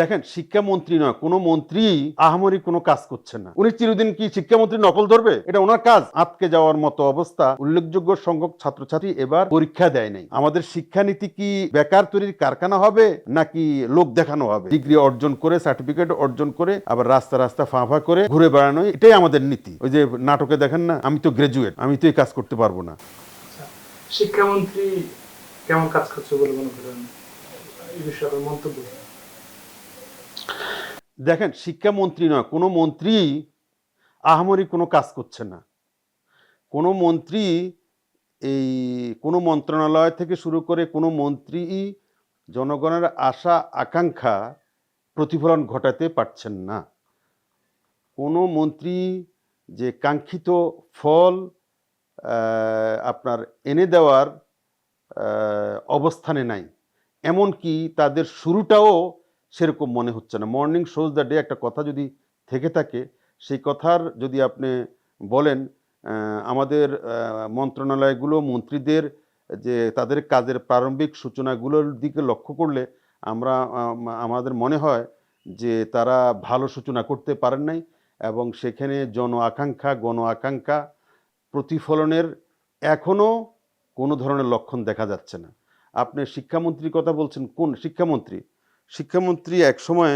দেখেন, শিক্ষামন্ত্রী নয়, কোনো মন্ত্রী আহামরি কোনো কাজ করছেন না। উনি চিরদিন কি শিক্ষামন্ত্রী নকল ধরবে? এটা ওনার কাজ। আটকে যাওয়ার মতো অবস্থা। উল্লেখযোগ্য সংখ্যক ছাত্রছাত্রী এবার পরীক্ষা দেয় নাই। আমাদের শিক্ষানীতি কি বেকার তৈরির কারখানা হবে নাকি লোক দেখানো হবে? ডিগ্রি অর্জন করে, সার্টিফিকেট অর্জন করে আবার রাস্তা রাস্তা ফাঁ করে ঘুরে বেড়ানো, এটাই আমাদের নীতি। ওই যে নাটকে দেখেন না, আমি তো গ্রাজুয়েট, আমি তো এই কাজ করতে পারবো না। শিক্ষামন্ত্রী কেমন কাজ করছে বলে মনে করেন? এই বিষয়ে মন্তব্য। দেখেন, শিক্ষামন্ত্রী নয়, কোনো মন্ত্রী আহামরি কোনো কাজ করছে না। কোনো মন্ত্রী, এই কোনো মন্ত্রণালয় থেকে শুরু করে কোনো মন্ত্রী জনগণের আশা আকাঙ্ক্ষা প্রতিফলন ঘটাতে পারছেন না। কোনো মন্ত্রী যে কাঙ্ক্ষিত ফল আপনার এনে দেওয়ার অবস্থানে নাই। এমনকি তাদের শুরুটাও সেরকম মনে হচ্ছে না। মর্নিং শোজ দ্য ডে একটা কথা যদি থেকে থাকে, সেই কথার যদি আপনি বলেন, আমাদের মন্ত্রণালয়গুলো, মন্ত্রীদের যে তাদের কাজের প্রারম্ভিক সূচনাগুলোর দিকে লক্ষ্য করলে আমাদের মনে হয় যে তারা ভালো সূচনা করতে পারেন নাই, এবং সেখানে গণ আকাঙ্ক্ষা প্রতিফলনের এখনও কোনো ধরনের লক্ষণ দেখা যাচ্ছে না। আপনি শিক্ষামন্ত্রীর কথা বলছেন, কোন শিক্ষামন্ত্রী? শিক্ষামন্ত্রী একসময়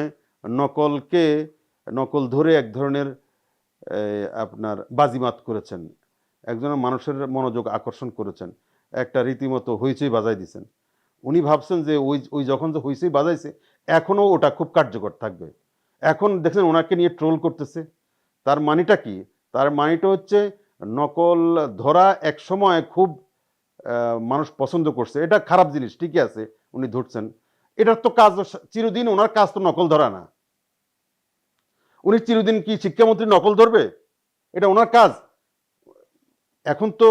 নকল ধরে এক ধরনের আপনার বাজিমাত করেছেন, একজনের মানুষের মনোযোগ আকর্ষণ করেছেন, একটা রীতিমতো হইচই বাজাই দিয়েছেন। উনি ভাবছেন যে ওই যখন যে হইচই বাজাইছে এখনও ওটা খুব কার্যকর থাকবে। এখন দেখছেন ওনাকে নিয়ে ট্রোল করতেছে। তার মানেটা কি? তার মানেটা হচ্ছে নকল ধরা একসময় খুব মানুষ পছন্দ করছে, এটা খারাপ জিনিস, ঠিকই আছে, উনি ধরছেন। এটার তো কাজ চিরদিন, ওনার কাজ তো নকল ধরা না। উনি চিরদিন কি শিক্ষামন্ত্রী নকল ধরবে? এটা ওনার কাজ। এখন তো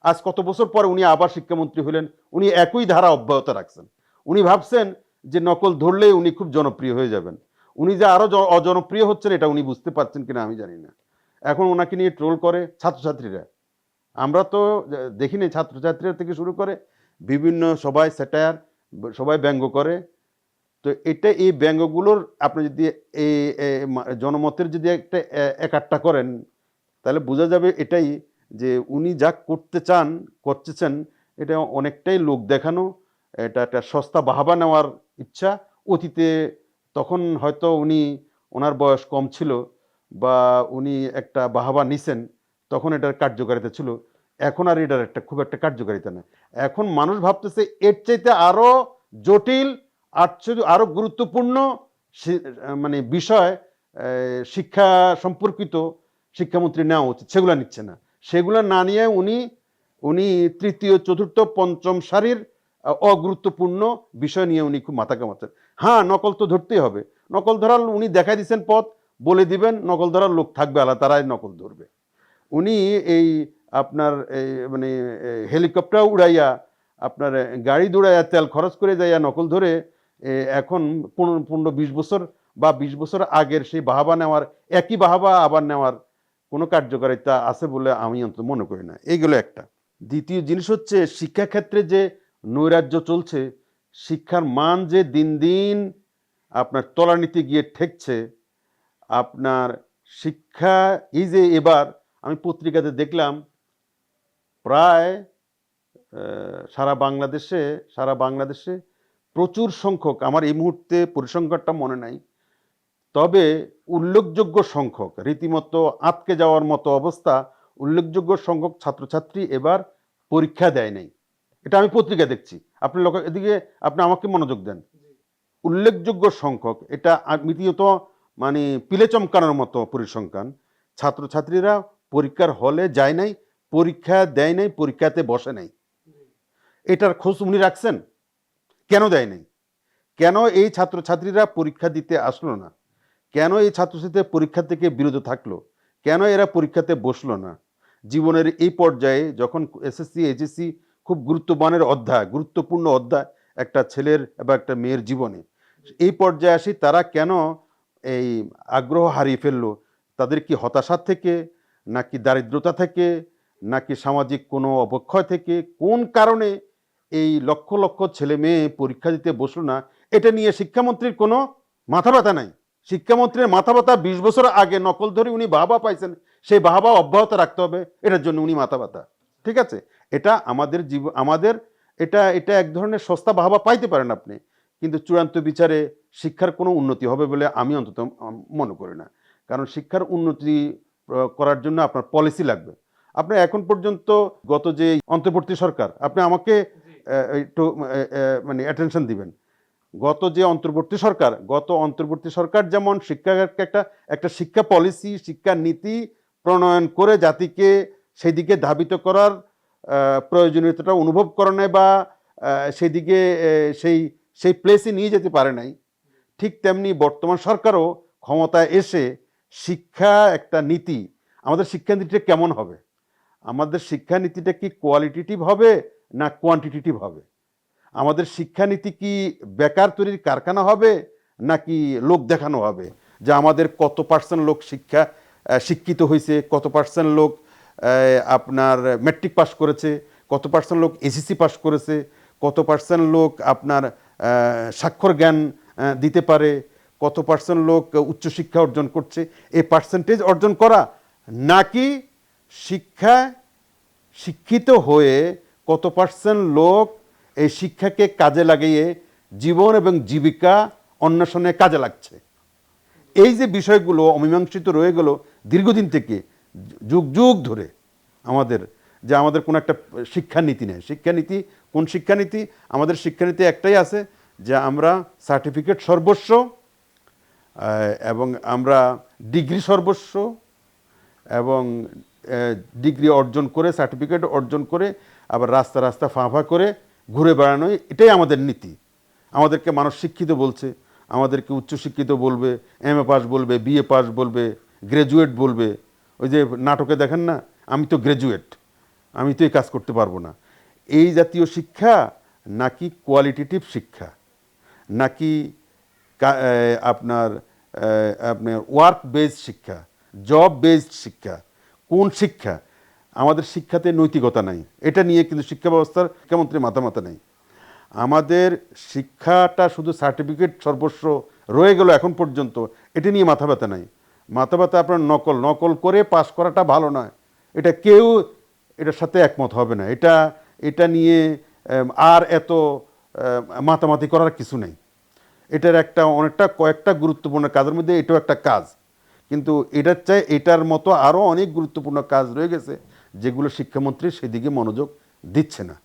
আজ কত বছর পরে উনি আবার শিক্ষামন্ত্রী হলেন, উনি একই ধারা অব্যাহত রাখছেন। উনি ভাবছেন যে নকল ধরলেই উনি খুব জনপ্রিয় হয়ে যাবেন। উনি যে আরো অজনপ্রিয় হচ্ছেন এটা উনি বুঝতে পারছেন কিনা আমি জানি না। এখন ওনাকে নিয়ে ট্রোল করে ছাত্রছাত্রীরা। আমরা তো দেখিনি, ছাত্রছাত্রীরা থেকে শুরু করে বিভিন্ন সবাই স্যাটায়ার, সবাই ব্যঙ্গ করে। তো এই ব্যঙ্গগুলোর আপনি যদি এই জনমতের যদি একটা একাট্টা করেন, তাহলে বোঝা যাবে এটাই যে উনি যা করতেছেন এটা অনেকটাই লোক দেখানো, এটা একটা সস্তা বাহাবা নেওয়ার ইচ্ছা। অতীতে তখন হয়তো ওনার বয়স কম ছিল বা উনি একটা বাহাবা নিছেন, তখন এটার কার্যকারিতা ছিল। এখন আর এটার খুব একটা কার্যকারিতা নেই। এখন মানুষ ভাবতেছে এর চাইতে আরো জটিল, আরো গুরুত্বপূর্ণ মানে বিষয় শিক্ষা সম্পর্কিত শিক্ষামন্ত্রী নেওয়া উচিত, সেগুলো নিচ্ছে না। সেগুলো না নিয়ে উনি তৃতীয়, চতুর্থ, পঞ্চম সারির অগুরুত্বপূর্ণ বিষয় নিয়ে উনি খুব মাথা কামাচ্ছেন। হ্যাঁ, নকল তো ধরতেই হবে। নকল ধরার উনি দেখাই দিচ্ছেন পথ, বলে দিবেন, নকল ধরার লোক থাকবে, তারাই নকল ধরবে। উনি এই আপনার মানে হেলিকপ্টার উড়াইয়া, আপনার গাড়ি দৌড়াইয়া, তেল খরচ করে যাইয়া নকল ধরে এখন 15-20 বছর বা 20 বছর আগের সেই বাহাবা নেওয়ার, একই বাহাবা আবার নেওয়ার কোনো কার্যকারিতা আছে বলে আমি অন্তত মনে করি না। এইগুলো একটা। দ্বিতীয় জিনিস হচ্ছে, শিক্ষাক্ষেত্রে যে নৈরাজ্য চলছে, শিক্ষার মান যে দিন দিন আপনার তলানিতে গিয়ে ঠেকছে। আপনার শিক্ষা, এই যে এবার আমি পত্রিকাতে দেখলাম প্রায় সারা বাংলাদেশে প্রচুর সংখ্যক, আমার এই মুহূর্তে পরিসংখ্যানটা মনে নাই, তবে উল্লেখযোগ্য সংখ্যক, রীতিমতো আটকে যাওয়ার মতো অবস্থা, উল্লেখযোগ্য সংখ্যক ছাত্রছাত্রী এবার পরীক্ষা দেয় নাই। এটা আমি পত্রিকা দেখছি। আপনি এদিকে আপনি আমাকে মনোযোগ দেন। উল্লেখযোগ্য সংখ্যক, এটা মিতিয়ত মানে পিলে চমকানোর মতো পরিসংখ্যান। ছাত্রছাত্রীরা পরীক্ষার হলে যায় নাই, পরীক্ষা দেয় নাই, পরীক্ষাতে বসে নাই। এটার খোঁজ উনি রাখছেন? কেন দেয় নাই? কেন এই ছাত্রছাত্রীরা পরীক্ষা দিতে আসলো না? কেন এই ছাত্রছাত্রীরা পরীক্ষা থেকে বিরত থাকলো? কেন এরা পরীক্ষাতে বসলো না? জীবনের এই পর্যায়ে যখন এসএসসি, এইচএসসি খুব গুরুত্বপূর্ণ অধ্যায় একটা ছেলের বা একটা মেয়ের জীবনে, এই পর্যায়ে আসি তারা কেন এই আগ্রহ হারিয়ে ফেললো? তাদের কি হতাশা থেকে, নাকি দারিদ্রতা থেকে, নাকি সামাজিক কোনো অবক্ষয় থেকে, কোন কারণে এই লক্ষ লক্ষ ছেলে মেয়ে পরীক্ষা দিতে বসলো না? এটা নিয়ে শিক্ষামন্ত্রীর কোনো মাথা ব্যথা নাই। শিক্ষামন্ত্রীর মাথা ব্যথা ২০ বছর আগে নকল ধরে উনি বাহবা পাইছেন, সেই বাহবা অব্যাহত রাখতে হবে, এটার জন্য উনি মাথা ব্যথা। ঠিক আছে? এটা আমাদের আমাদের এটা এটা এক ধরনের সস্তা বাহবা পাইতে পারেন আপনি, কিন্তু চূড়ান্ত বিচারে শিক্ষার কোনো উন্নতি হবে বলে আমি অন্তত মনে করি না। কারণ শিক্ষার উন্নতি করার জন্য আপনার পলিসি লাগবে। আপনি এখন পর্যন্ত গত যে অন্তর্বর্তী সরকার, আপনি আমাকে একটু মানে অ্যাটেনশন দিবেন। গত অন্তর্বর্তী সরকার যেমন শিক্ষাকে একটা শিক্ষা পলিসি, শিক্ষা নীতি প্রণয়ন করে জাতিকে সেদিকে ধাবিত করার প্রয়োজনীয়তাটা অনুভব করে নাই, বা সেদিকে সেই সেই প্লেসে নিয়ে যেতে পারে নাই। ঠিক তেমনি বর্তমান সরকারও ক্ষমতায় এসে শিক্ষা একটা নীতি, আমাদের শিক্ষানীতিটা কেমন হবে? আমাদের শিক্ষানীতিটা কি কোয়ালিটেটিভ হবে না কোয়ান্টিটেটিভ হবে? আমাদের শিক্ষানীতি কি বেকার তৈরির কারখানা হবে নাকি লোক দেখানো হবে? যে আমাদের কত পার্সেন্ট লোক শিক্ষিত হয়েছে, কত পার্সেন্ট লোক আপনার ম্যাট্রিক পাস করেছে, কত পার্সেন্ট লোক এসএসসি পাস করেছে, কত পার্সেন্ট লোক আপনার স্বাক্ষর জ্ঞান দিতে পারে, কত পার্সেন্ট লোক উচ্চশিক্ষা অর্জন করছে, এই পার্সেন্টেজ অর্জন করা, নাকি শিক্ষিত হয়ে কত পার্সেন্ট লোক এই শিক্ষাকে কাজে লাগিয়ে জীবন এবং জীবিকা অন্বেষণে কাজে লাগছে? এই যে বিষয়গুলো অমীমাংসিত রয়ে গেল দীর্ঘদিন থেকে, যুগ যুগ ধরে, আমাদের কোনো একটা শিক্ষানীতি নেই। শিক্ষানীতি কোন শিক্ষানীতি? আমাদের শিক্ষানীতি একটাই আছে, যে আমরা সার্টিফিকেট সর্বস্ব, এবং আমরা ডিগ্রি সর্বস্ব, এবং ডিগ্রি অর্জন করে, সার্টিফিকেট অর্জন করে আবার রাস্তা রাস্তা ফাঁফা করে ঘুরে বেড়ানো, এটাই আমাদের নীতি। আমাদেরকে মানুষ শিক্ষিত বলছে, আমাদেরকে উচ্চশিক্ষিত বলবে, এমএ পাস বলবে, বিএ পাস বলবে, গ্র্যাজুয়েট বলবে। ওই যে নাটকে দেখেন না, আমি তো গ্র্যাজুয়েট, আমি তো এই কাজ করতে পারবো না। এই জাতীয় শিক্ষা নাকি কোয়ালিটেটিভ শিক্ষা, নাকি আপনার আপনার ওয়ার্ক বেসড শিক্ষা, জব বেসড শিক্ষা, কোন শিক্ষা? আমাদের শিক্ষাতে নৈতিকতা নাই, এটা নিয়ে কিন্তু শিক্ষা ব্যবস্থার শিক্ষামন্ত্রীর মাথা নেই। আমাদের শিক্ষাটা শুধু সার্টিফিকেট সর্বস্ব রয়ে গেল এখন পর্যন্ত, এটা নিয়ে মাথা ব্যথা নাই। মাথা ব্যথা আপনার নকল করে পাস করাটা ভালো নয়, এটা কেউ এটার সাথে একমত হবে না। এটা নিয়ে আর এত মাতামাতি করার কিছু নেই। এটার কয়েকটা গুরুত্বপূর্ণ কাজের মধ্যে এটাও একটা কাজ, কিন্তু এটার মতো আরও অনেক গুরুত্বপূর্ণ কাজ রয়ে গেছে, যেগুলো শিক্ষামন্ত্রী সেদিকে মনোযোগ দিচ্ছে না।